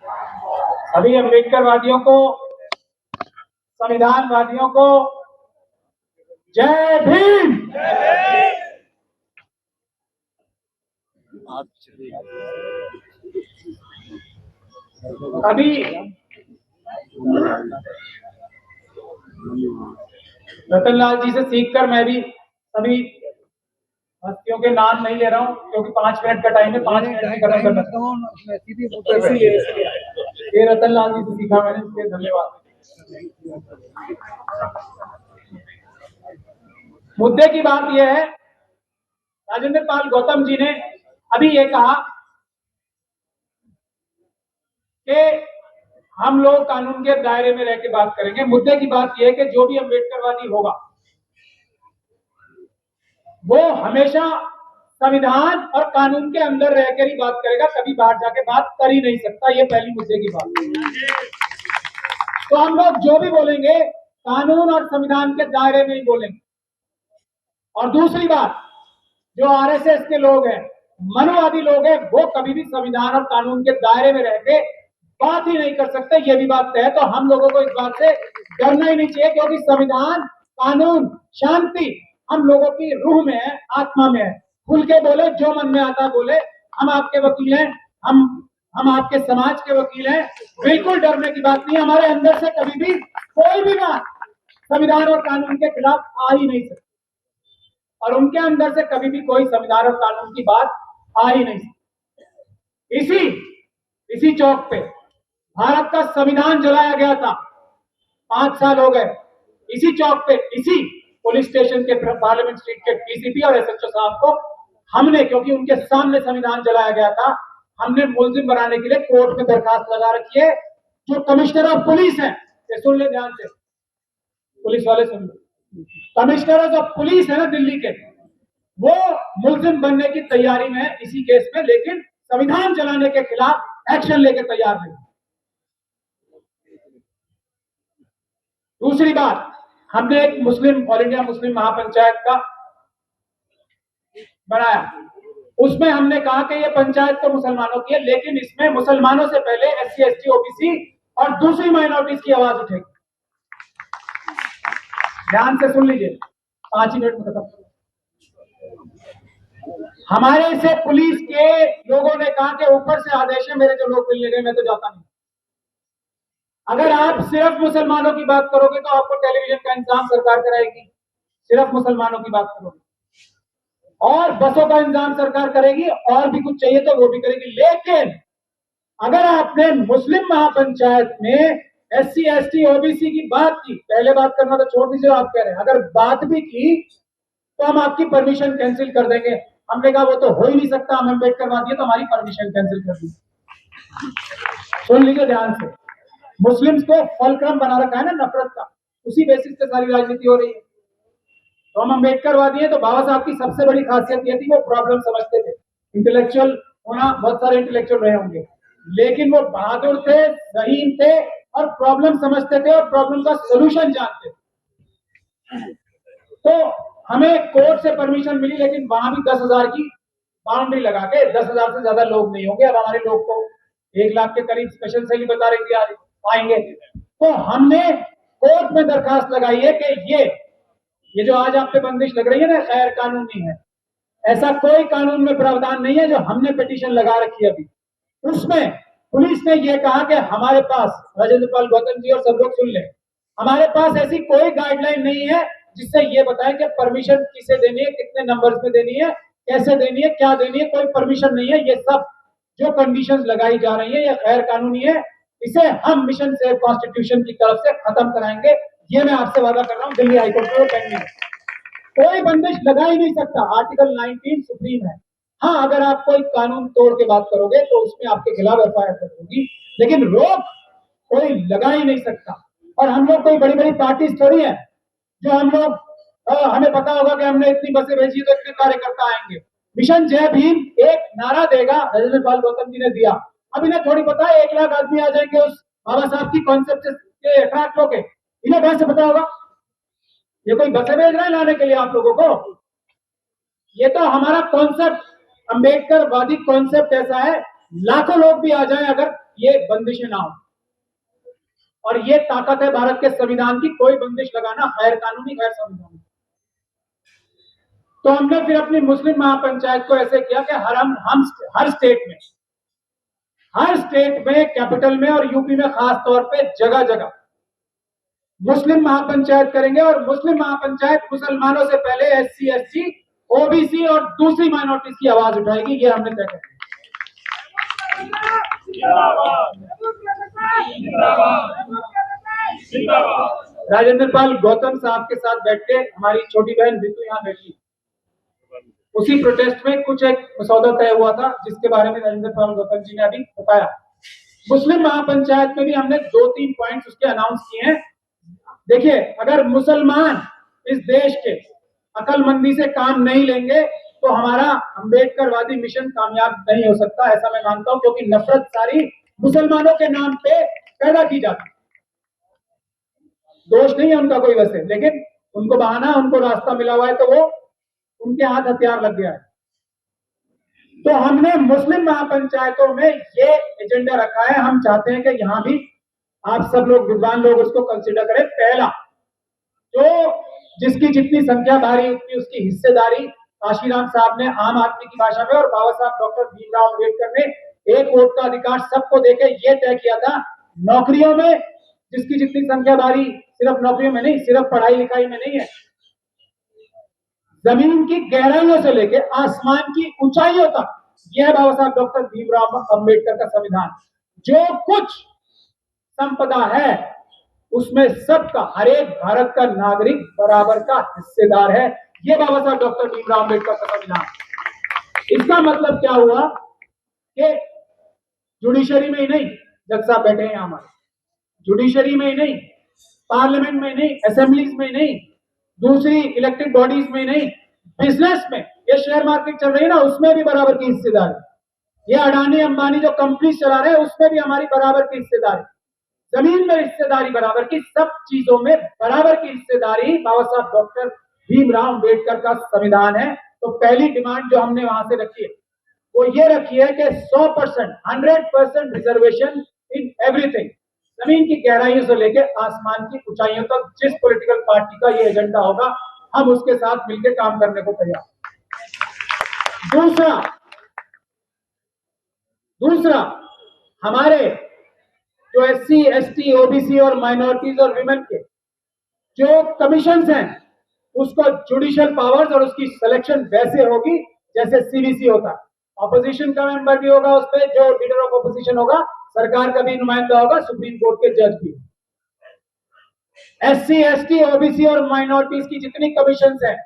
सभी अम्बेडकरवादियों को, संविधानवादियों को जय भीम। अभी रतनलाल जी से सीखकर मैं भी सभी हस्तियों के नाम नहीं ले रहा हूं, क्योंकि 5 मिनट का टाइम है, 5 मिनट में खत्म करना। ये रतनलाल जी से सीखा मैंने, इसलिए धन्यवाद। मुद्दे की बात यह है, राजेंद्र पाल गौतम जी ने अभी ये कहा कि हम लोग कानून के दायरे में रह के बात करेंगे। मुद्दे की बात यह है कि जो भी अम्बेडकरवादी होगा वो हमेशा संविधान और कानून के अंदर रहकर ही बात करेगा, कभी बाहर जाके बात कर ही नहीं सकता। ये पहली मुद्दे की बात। तो हम लोग जो भी बोलेंगे कानून और संविधान के दायरे में ही बोलेंगे। और दूसरी बात, जो आरएसएस के लोग हैं, मनुवादी लोग हैं, वो कभी भी संविधान और कानून के दायरे में रह के बात ही नहीं कर सकते। ये भी बात तय है। तो हम लोगों को इस बात से डरना ही नहीं चाहिए, क्योंकि संविधान, कानून, शांति हम लोगों की रूह में है, आत्मा में है। खुल के बोले, जो मन में आता बोले। हम आपके वकील हैं, हम आपके समाज के वकील हैं। बिल्कुल डरने की बात नहीं। हमारे अंदर से कभी भी कोई भी बात संविधान और कानून के खिलाफ आ ही नहीं सकती, और उनके अंदर से कभी भी कोई संविधान और कानून की बात आ ही नहीं सकती। इसी चौक पे भारत का संविधान जलाया गया था, 5 साल हो गए। इसी चौक पे, इसी पुलिस स्टेशन के पार्लियामेंट स्ट्रीट के डीसीपी और एसएचओ साहब को हमने, क्योंकि उनके सामने संविधान जलाया गया था, हमने मुलजिम बनाने के लिए कोर्ट में दरखास्त लगा रखी है। जो कमिश्नर ऑफ पुलिस है, ये सुन ले ध्यान से, पुलिस वाले सुन लो, कमिश्नर ऑफ पुलिस है ना दिल्ली के, वो मुलजिम बनने की तैयारी में है इसी केस में, लेकिन संविधान जलाने के खिलाफ एक्शन लेके तैयार नहीं। दूसरी बात, हमने एक मुस्लिम, ऑल इंडिया मुस्लिम महापंचायत का बनाया। उसमें हमने कहा कि ये पंचायत तो मुसलमानों की है, लेकिन इसमें मुसलमानों से पहले एससी, एसटी, ओबीसी और दूसरी माइनॉरिटीज की आवाज उठेगी। ध्यान से सुन लीजिए, 5 मिनट में खत्म। हमारे से पुलिस के लोगों ने कहा कि ऊपर से आदेश है, मेरे जो लोग मिलने गए, मैं तो जाता नहीं। अगर आप सिर्फ मुसलमानों की बात करोगे तो आपको टेलीविजन का इंतजाम सरकार कराएगी, सिर्फ मुसलमानों की बात करोगे, और बसों का इंतजाम सरकार करेगी, और भी कुछ चाहिए तो वो भी करेगी। लेकिन अगर आपने मुस्लिम महापंचायत में एससी, एसटी, ओबीसी की बात की, पहले बात करना तो छोड़ दीजिए, आप कह रहे हैं अगर बात भी की तो हम आपकी परमिशन कैंसिल कर देंगे। हमने कहा वो तो हो ही नहीं सकता, हम अम्बेडकरवादी है तो हमारी परमिशन कैंसिल कर दी। सुन लीजिए ध्यान से, मुस्लिम्स को फलक्रम बना रखा है ना नफरत का, उसी बेसिस पे सारी राजनीति हो रही है। तो हम अम्बेडकरवादी हैं। तो बाबा साहब की सबसे बड़ी खासियत ये थी, वो प्रॉब्लम समझते थे। इंटेलेक्चुअल होना, बहुत सारे इंटेलेक्चुअल रहे होंगे, लेकिन वो बहादुर थे, रहीम थे, और प्रॉब्लम समझते थे और प्रॉब्लम का सोल्यूशन जानते थे। तो हमें कोर्ट से परमिशन मिली, लेकिन वहां भी 10,000 की बाउंड्री लगा के, 10,000 से ज्यादा लोग नहीं होंगे। अब हमारे लोग को 1 लाख के करीब स्पेशल सेल बता रही थी आएंगे। तो हमने कोर्ट में दरखास्त लगाई है कि ये जो आज आप पे बंदिश लग रही है ना, गैर कानूनी है। ऐसा कोई कानून में प्रावधान नहीं है। जो हमने पिटीशन लगा रखी है अभी, उसमें पुलिस ने यह कहा कि हमारे पास, राजेंद्र पाल गौतम जी और सब लोग सुन ले, हमारे पास ऐसी कोई गाइडलाइन नहीं है जिससे ये बताए कि परमिशन किसे देनी है, कितने नंबर्स में देनी है, कैसे देनी है, क्या देनी है। कोई परमिशन नहीं है। ये सब जो कंडीशंस लगाई जा रही है ये गैर कानूनी है। इसे हम मिशन सेव कॉन्स्टिट्यूशन की तरफ से खत्म कराएंगे। ये मैं आपसे वादा कर रहा हूं, दिल्ली हाईकोर्ट में पेंडिंग है। कोई बंदिश लगा ही नहीं सकता। आर्टिकल 19 सुप्रीम है। हाँ, अगर आप कोई कानून तोड़ के बात करोगे तो उसमें आपके खिलाफ एफआईआर होगी, लेकिन रोक कोई लगा ही नहीं सकता। और हम लोग कोई बड़ी बड़ी पार्टीज थोड़ी है जो हम लोग हमें पता होगा कि हमने इतनी बसें भेजी तो इतने कार्यकर्ता आएंगे। मिशन जय भीम एक नारा देगा, राजेंद्र पाल गौतम जी ने दिया। अब इन्हें थोड़ी पता है 1 लाख आदमी आ जाएंगे उस बाबा साहब की कॉन्सेप्ट से अट्रैक्ट होके। इन्हें कहां से पता होगा? ये कोई बसें भेज रहे हैं लाने के लिए आप लोगों को? ये तो हमारा कॉन्सेप्ट, अम्बेडकर वादी कॉन्सेप्ट ऐसा है, लाखों लोग भी आ जाएं, अगर ये बंदिशें ना हो। और ये ताकत है भारत के संविधान की, कोई बंदिश लगाना गैर कानूनी, गैर संविधानिक। तो हमने फिर अपनी मुस्लिम महापंचायत को ऐसे किया कि हम हर स्टेट में कैपिटल में और यूपी में खास तौर पे जगह जगह मुस्लिम महापंचायत करेंगे। और मुस्लिम महापंचायत मुसलमानों से पहले एससी, एसटी, ओबीसी और दूसरी माइनॉरिटीज की आवाज उठाएगी, ये हमने तय किया। राजेंद्र पाल गौतम साहब के साथ बैठ के हमारी छोटी बहन रितु यहाँ बैठी, उसी प्रोटेस्ट में कुछ एक मसौदा तय हुआ था जिसके बारे में राजेंद्र पाल गौतम जी ने अभी बताया। मुस्लिम महापंचायत में भी हमने 2-3 पॉइंट्स उसके अनाउंस किए हैं। देखिए, अगर मुसलमान इस देश के अकलमंदी से काम नहीं लेंगे तो हमारा अंबेडकरवादी मिशन कामयाब नहीं हो सकता, ऐसा मैं मानता हूं, क्योंकि नफरत सारी मुसलमानों के नाम पे पैदा की जाती है। दोष नहीं है उनका कोई वैसे, लेकिन उनको बहाना, उनको रास्ता मिला हुआ है तो वो उनके हाथ हथियार लग गया है। तो हमने मुस्लिम महापंचायतों में ये एजेंडा रखा है। हम चाहते हैं कि यहां भी आप सब लोग, विद्वान लोग, उसको कंसिडर करें। पहला, जो जिसकी जितनी संख्या भारी उतनी उसकी हिस्सेदारी, काशीराम साहब ने आम आदमी की भाषा में और बाबा साहब डॉक्टर भीमराव अम्बेडकर ने एक वोट का अधिकार सबको देके ये तय किया था। नौकरियों में जिसकी जितनी संख्या भारी, सिर्फ नौकरियों में नहीं, सिर्फ पढ़ाई लिखाई में नहीं है, जमीन की गहराइयों से लेके आसमान की ऊंचाइयों तक, यह बाबा साहब डॉक्टर भीमराव अम्बेडकर का संविधान। जो कुछ संपदा है उसमें सबका, हर एक भारत का नागरिक बराबर का हिस्सेदार है। ये बाबा साहब डॉक्टर भीमराव अम्बेडकर का संविधान। इसका मतलब क्या हुआ कि जुडिशरी में ही नहीं, जज साहब बैठे हैं यहां हमारे, जुडिशरी में ही नहीं, पार्लियामेंट में नहीं, असेंबलीज में नहीं, दूसरी इलेक्टेड बॉडीज में नहीं, बिजनेस में, ये शेयर मार्केट चल रही है ना, उसमें भी बराबर की हिस्सेदारी। ये अडानी अंबानी जो कंपनी चला रहे हैं उसमें भी हमारी बराबर की हिस्सेदारी। जमीन में हिस्सेदारी बराबर की, सब चीजों में बराबर की हिस्सेदारी बाबा साहब डॉक्टर भीमराव अम्बेडकर का संविधान है। तो पहली डिमांड जो हमने वहां से रखी है वो ये रखी है कि 100%, 100% रिजर्वेशन इन एवरीथिंग, जमीन की गहराइयों से लेकर आसमान की ऊंचाइयों तक। जिस पॉलिटिकल पार्टी का ये एजेंडा होगा हम उसके साथ मिलकर काम करने को तैयार। दूसरा, हमारे जो एससी, एसटी, ओबीसी और माइनॉरिटीज और विमेन के जो कमीशंस हैं उसको जुडिशियल पावर्स और उसकी सिलेक्शन वैसे होगी जैसे सीबीसी होता है। ऑपोजिशन का मेंबर भी होगा उस पर, जो लीडर ऑफ ऑपोजिशन होगा, सरकार का भी नुमाइंदा होगा, सुप्रीम कोर्ट के जज भी। एससी, एसटी, ओबीसी और माइनॉरिटीज की जितनी कमीशन है,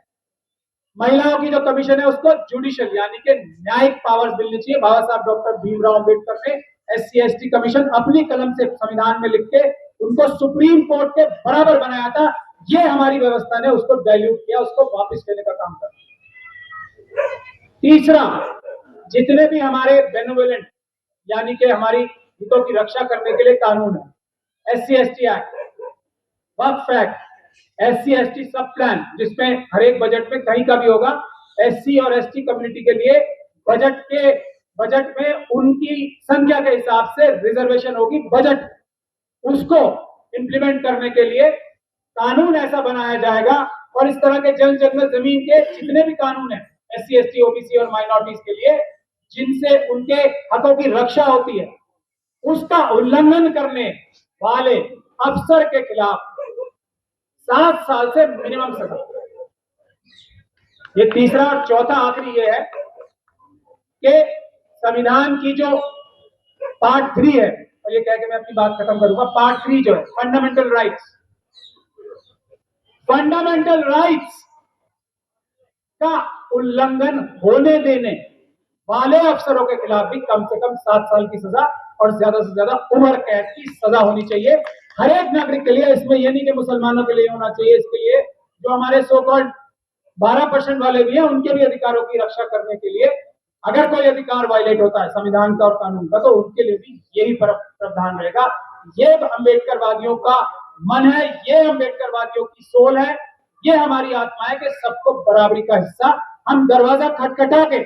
महिलाओं की जो कमीशन है उसको जुडिशियल यानी कि न्यायिक पावर्स मिलनी चाहिए। बाबा साहब डॉक्टर भीमराव अम्बेडकर ने एससी, एसटी कमीशन अपनी कलम से संविधान में लिख के उनको सुप्रीम कोर्ट के बराबर बनाया था। ये हमारी व्यवस्था ने उसको डाइल्यूट किया, उसको वापस लेने का काम कर। तीसरा, जितने भी हमारे बेनेवोलेंट यानी कि हमारी हितों की रक्षा करने के लिए कानून है, एससी एसटी एक्ट, वक्फ एक्ट, एससी एसटी सब प्लान, जिसमें हर एक बजट में कहीं का भी होगा एससी और एसटी कम्युनिटी के लिए बजट में उनकी संख्या के हिसाब से रिजर्वेशन होगी बजट, उसको इंप्लीमेंट करने के लिए कानून ऐसा बनाया जाएगा। और इस तरह के जल जंगल जमीन के जितने भी कानून है एससी, एसटी, ओबीसी और माइनॉरिटीज के लिए, जिनसे उनके हकों की रक्षा होती है, उसका उल्लंघन करने वाले अफसर के खिलाफ 7 साल से मिनिमम सजा। ये तीसरा। और चौथा आखिरी ये है कि संविधान की जो पार्ट 3 है, और ये कह के मैं अपनी बात खत्म करूंगा, पार्ट 3 जो है फंडामेंटल राइट्स, फंडामेंटल राइट्स का उल्लंघन होने देने वाले अफसरों के खिलाफ भी कम से कम 7 साल की सजा और ज्यादा से ज्यादा उम्र कैद की सजा होनी चाहिए हर एक नागरिक के लिए। इसमें यह नहीं कि मुसलमानों के लिए होना चाहिए, इसके लिए जो हमारे सो कॉल्ड 12% वाले भी हैं उनके भी अधिकारों की रक्षा करने के लिए, अगर कोई अधिकार वायलेट होता है संविधान का और कानून का, तो उनके लिए भी यही प्रावधान रहेगा। ये अम्बेडकरवादियों का मन है, ये अम्बेडकरवादियों की सोल है, ये हमारी आत्मा है कि सबको बराबरी का हिस्सा। हम दरवाजा खटखटा के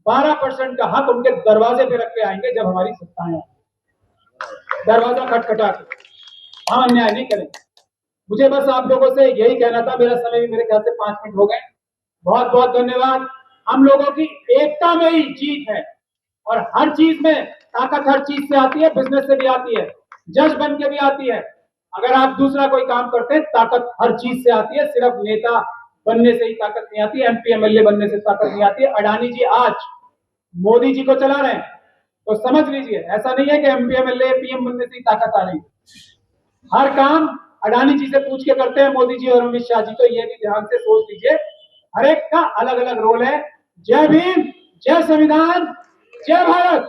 12% का हक उनके दरवाजे पे रख के आएंगे जब हमारी सत्ताएं आएंगी। दरवाजा खटखटा के। हम अन्याय नहीं करेंगे। मुझे बस आप लोगों से यही कहना था। मेरा समय भी मेरे ख्याल से 5 मिनट हो गए। बहुत बहुत धन्यवाद। हम लोगों की एकता में ही जीत है और हर चीज में ताकत हर चीज से आती है, बिजनेस से भी आती है, जज बन के भी आती है। अगर आप दूसरा कोई काम करते हैं, ताकत हर चीज से आती है, सिर्फ नेता बनने से ही ताकत नहीं आती, एमपी एमएलए बनने से ताकत नहीं आती है। अडानी जी आज मोदी जी को चला रहे हैं, तो समझ लीजिए ऐसा नहीं है कि एमपी एमएलए पीएम बनने से ही ताकत आ रही है। हर काम अडानी जी से पूछ के करते हैं मोदी जी और अमित शाह जी, तो ये भी ध्यान से सोच लीजिए। हर एक का अलग अलग रोल है। जय भीम, जय संविधान, जय भारत।